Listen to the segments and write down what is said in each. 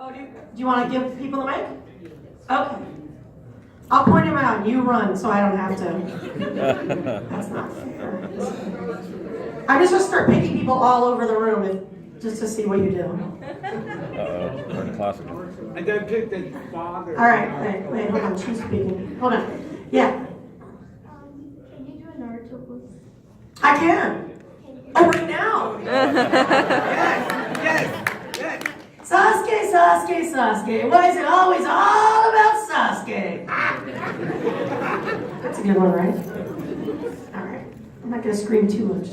Do you want to give people the mic? Okay. I'll point him out. You run, so I don't have to. That's not fair. I'm just going to start picking people all over the room just to see what you do. We're in classic. And then pick the father. All right. Wait, hold on. She's speaking. Hold on. Yeah. Can you do a Naruto voice? I can. Oh, right now. Yes. Sasuke. Why is it always all about Sasuke? That's a good one, right? All right. I'm not going to scream too much.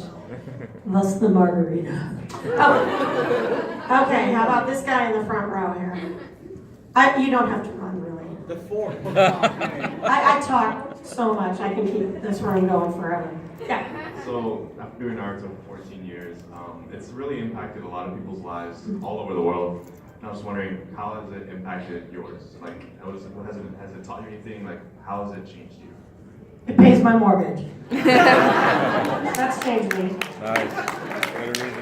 Thus the margarita. Oh. Okay, how about this guy in the front row here? You don't have to run, really. The fourth. I talk so much, I can keep this run going forever. Yeah. So, after doing Naruto for 14 years, it's really impacted a lot of people's lives all over the world. And I was wondering, how has it impacted yours? Like, what has it taught you anything? Like, how has it changed you? It pays my mortgage. That's changed me. Nice.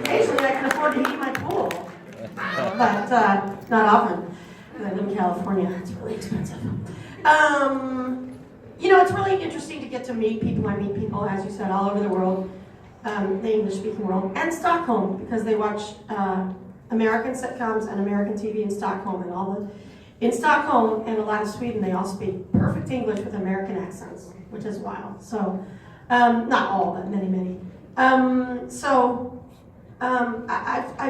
Occasionally, I can afford to heat my pool, but not often. I live in California. It's really expensive. It's really interesting to get to meet people. I meet people, as you said, all over the world, the English-speaking world, and Stockholm, because they watch American sitcoms and American TV in Stockholm, and in Stockholm and a lot of Sweden, they all speak perfect English with American accents, which is wild. So, not all, but many. I've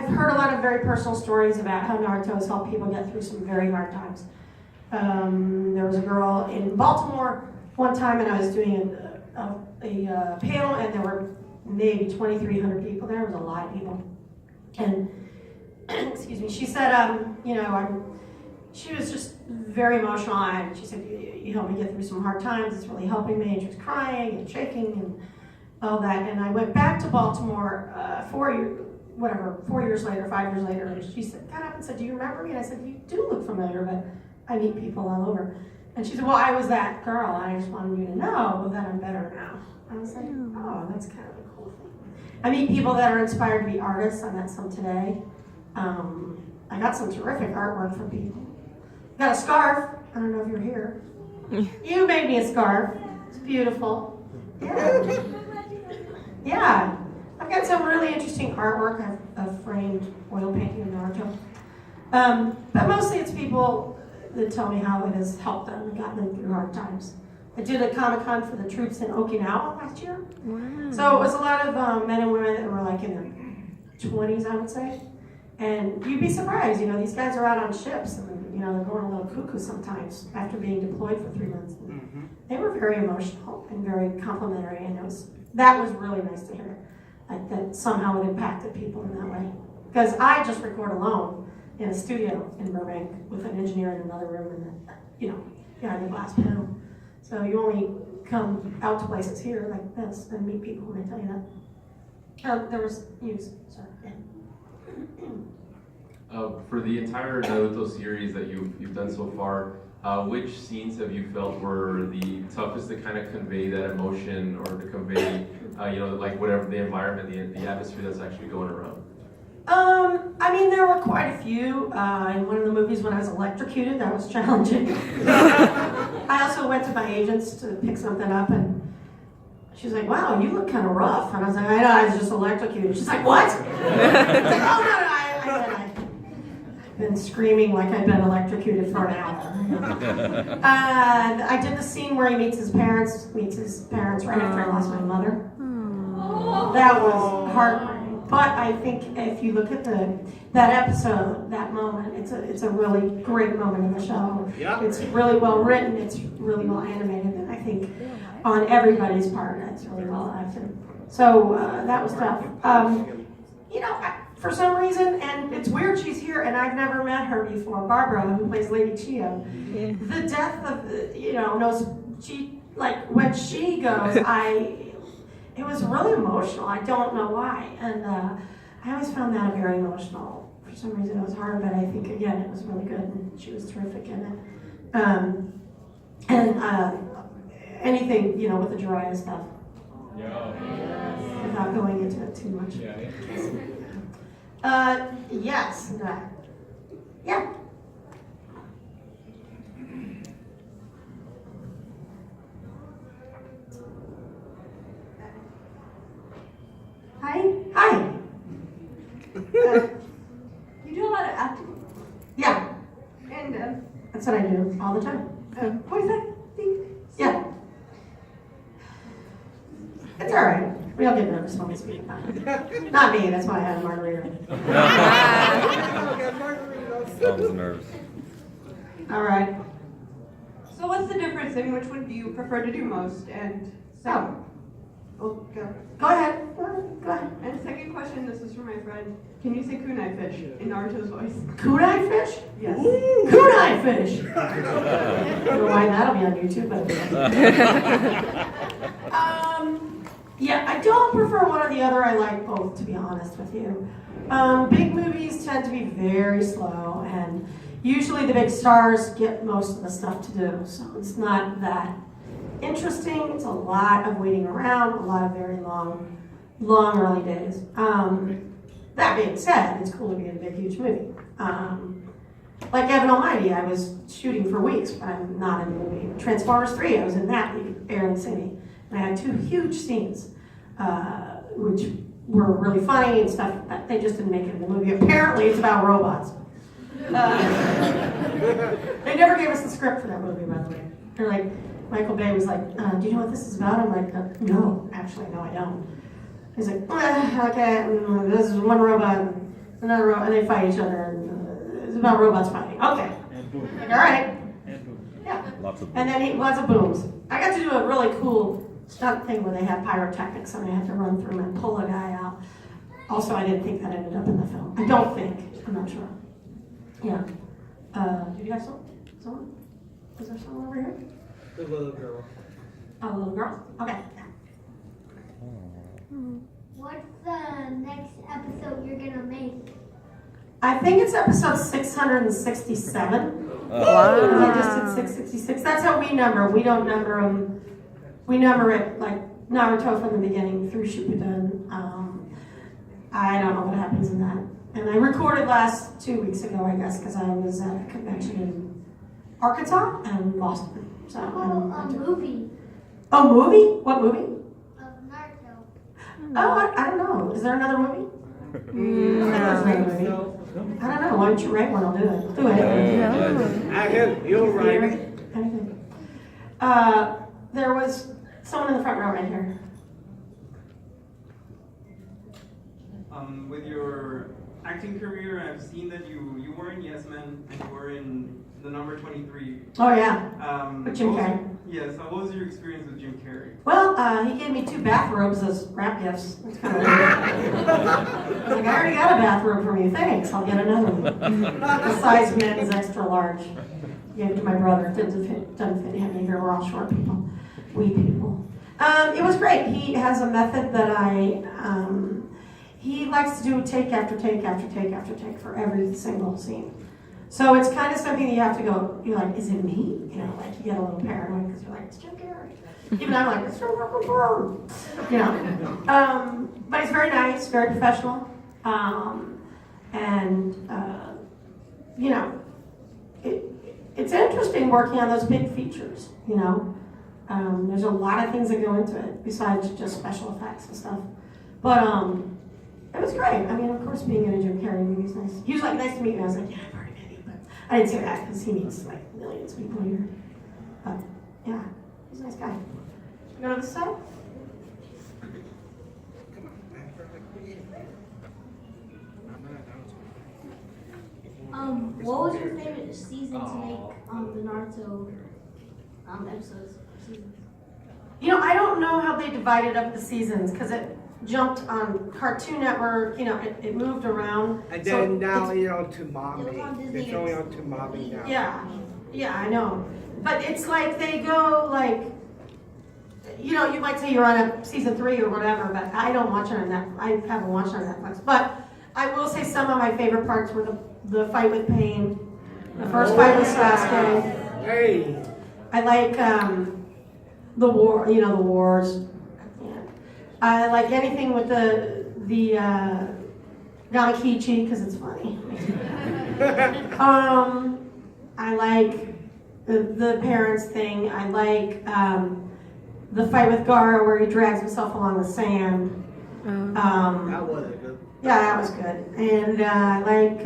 heard a lot of very personal stories about how Naruto has helped people get through some very hard times. There was a girl in Baltimore one time, and I was doing a panel, and there were maybe 2,300 people there. It was a lot of people. And, excuse me, she said, she was just very emotional, and she said, you helped me get through some hard times, it's really helping me, and she was crying and shaking and all that. And I went back to Baltimore 4 years later, 5 years later, and she got up and said, do you remember me? And I said, you do look familiar, but I meet people all over. And she said, well, I was that girl, and I just wanted you to know that I'm better now. I was like, oh, that's kind of a cool thing. I meet people that are inspired to be artists. I met some today. I got some terrific artwork from people. Got a scarf. I don't know if you're here. You made me a scarf. It's beautiful. Yeah. Yeah. I've got some really interesting artwork. I've framed oil painting of Naruto. But mostly it's people that tell me how it has helped them and gotten them through hard times. I did a Comic-Con for the troops in Okinawa last year. Wow. So it was a lot of men and women that were like in their 20s, I would say. And you'd be surprised, these guys are out on ships and, they're going a little cuckoo sometimes after being deployed for 3 months. Mm-hmm. They were very emotional and very complimentary, and that was really nice to hear. Like that somehow it impacted people in that way. Because I just record alone in a studio in Burbank with an engineer in another room and behind the glass panel. So you only come out to places here like this and meet people when I tell you that. There was news, sorry. For the entire Naruto series that you've done so far, which scenes have you felt were the toughest to kind of convey that emotion or to convey, like whatever the environment, the atmosphere that's actually going around? There were quite a few. In one of the movies when I was electrocuted, that was challenging. I also went to my agents to pick something up, and she's like, wow, you look kind of rough. And I was like, I know, I was just electrocuted. She's like, what? I was like, oh, no, I've been screaming like I've been electrocuted for an hour. And I did the scene where he meets his parents right after I lost my mother. That was heartbreaking. But I think if you look at that episode, that moment, it's a really great moment in the show. Yep. It's really well written, it's really well animated, and I think on everybody's part, it's really well acted. So that was tough. For some reason, and it's weird she's here, and I've never met her before, Barbara, who plays Lady Chio. Yeah. The death of, when she goes, it was really emotional. I don't know why. And I always found that very emotional. For some reason it was hard, but I think, again, it was really good, and she was terrific in it. Anything, with the Jiraiya stuff. Without going into it too much. Yeah. Yes. Yeah. That's what I do all the time. What is that? Yeah. It's all right. We all get nervous when we speak about it. Not me, that's why I had a margarita. Mom's nerves. All right. So what's the difference in which one do you prefer to do most? And second, go. Go ahead. Go ahead. And second question, this is for my friend. Can you say kunai fish in Naruto's voice? Kunai fish? Yes. Kunai fish! I don't know why that'll be on YouTube, but yeah, I don't prefer one or the other. I like both, to be honest with you. Big movies tend to be very slow, and usually the big stars get most of the stuff to do, so it's not that interesting. It's a lot of waiting around, a lot of very long early days. That being said, it's cool to be in a big, huge movie. Like Evan Almighty, I was shooting for weeks, but I'm not in the movie. Transformers 3, I was in that Air and City. And I had 2 huge scenes, which were really funny and stuff, but they just didn't make it in the movie. Apparently, it's about robots. They never gave us the script for that movie, by the way. They're like, Michael Bay was like, do you know what this is about? I'm like, no, actually, no, I don't. He's like, okay, this is one robot, and another robot, and they fight each other, and it's about robots fighting. Okay, like, all right. Yeah. Lots of And then lots of booms. I got to do a really cool stunt thing where they had pyrotechnics, and I had to run through and pull a guy out. Also, I didn't think that ended up in the film. I don't think. I'm not sure. Yeah. Did you have someone? Was there someone over here? The little girl. Oh, a little girl? Okay. What's the next episode you're gonna make? I think it's episode 667. Wow. I just did 666. That's how we number. We don't number them. We number it like Naruto from the beginning through Shippuden. I don't know what happens in that. And I recorded 2 weeks ago, I guess, because I was at a convention in Arkansas and lost it. So, A movie oh, movie? What movie? of Naruto. Oh, I don't know. Is there another movie? I don't know. Why don't you write one? I'll do it. Do it. I have you're right. Anything. There was someone in the front row right here. With your acting career, I've seen that you were in Yes Man and you were in the number 23. Oh yeah. With Jim Carrey. Yes. What was your experience with Jim Carrey? Well, he gave me 2 bathrobes as wrap gifts. That's kind of weird. I was like, I already got a bathrobe from you. Thanks. I'll get another one. The size men's extra large. Gave it to my brother. Doesn't fit him either. We're all short people. We people. It was great. He has a method that he likes to do take after take after take after take for every single scene. So it's kind of something that you have to go, you're like, is it me? You know, like you get a little paranoid because you're like, it's Jim Carrey. Even I'm like, it's Jim Carrey. You know. But he's very nice, very professional. You know, it's interesting working on those big features, you know. There's a lot of things that go into it besides just special effects and stuff. But it was great. I mean, of course, being in a Jim Carrey movie is nice. He was like, nice to meet you. I was like, yeah, I've already met you. But I didn't say that because he meets like millions of people here. But yeah, he's a nice guy. Should we go to this side? What was your favorite season to make the Naruto episodes? Seasons? You know, I don't know how they divided up the seasons because it jumped on Cartoon Network. You know, it moved around. And So then now it's- you're on to mommy. It was on Disney It's only on to mommy now. Yeah, I know. But it's like they go like, you know, you might say you're on a season 3 or whatever, but I don't watch it on Netflix. I haven't watched it on Netflix. But I will say some of my favorite parts were the fight with Pain, the first fight with Sasuke. Hey. I like the war, you know, the wars. Yeah. I like anything with the Gamakichi because it's funny. I like the parents thing. I like the fight with Gaara where he drags himself along the sand. That was good. Yeah, that was good. And I like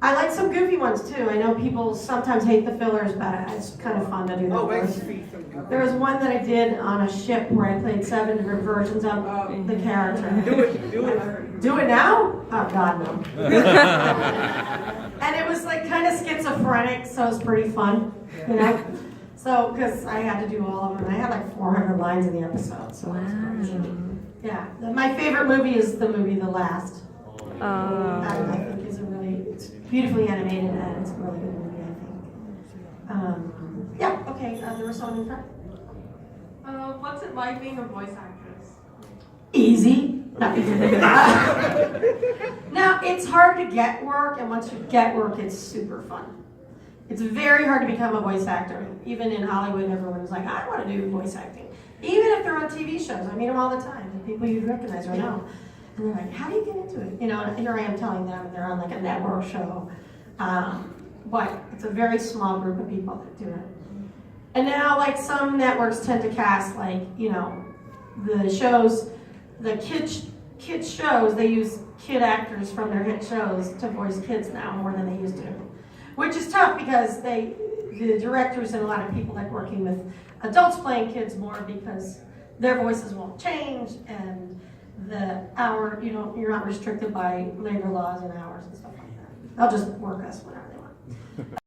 I like some goofy ones too. I know people sometimes hate the fillers, but it's kind of fun to do Oh, those. let's see some good. There was one that I did on a ship where I played 7 different versions of the character. Do it. Do it now? Oh God, no. And it was like kind of schizophrenic, so it was pretty fun, you know? So, because I had to do all of them. I had like 400 lines in the episode, so it was crazy. Yeah. My favorite movie is the movie The Last. I think it's beautifully animated and it's a really good movie, I think. Yeah, okay, there was someone in front. What's it like being a voice actress? Easy. No. Now, it's hard to get work, and once you get work, it's super fun. It's very hard to become a voice actor. Even in Hollywood, everyone's like, I want to do voice acting. Even if they're on TV shows, I meet them all the time, the people you recognize or know. And they're like, how do you get into it? You know, and here I am telling them, and they're on like a network show. But it's a very small group of people that do it. And now, like, some networks tend to cast, like, you know, the shows, the kids shows, they use kid actors from their hit shows to voice kids now more than they used to. Which is tough because the directors and a lot of people like working with adults playing kids more because their voices won't change and the hour, you're not restricted by labor laws and hours and stuff like that. They'll just work us whenever they want.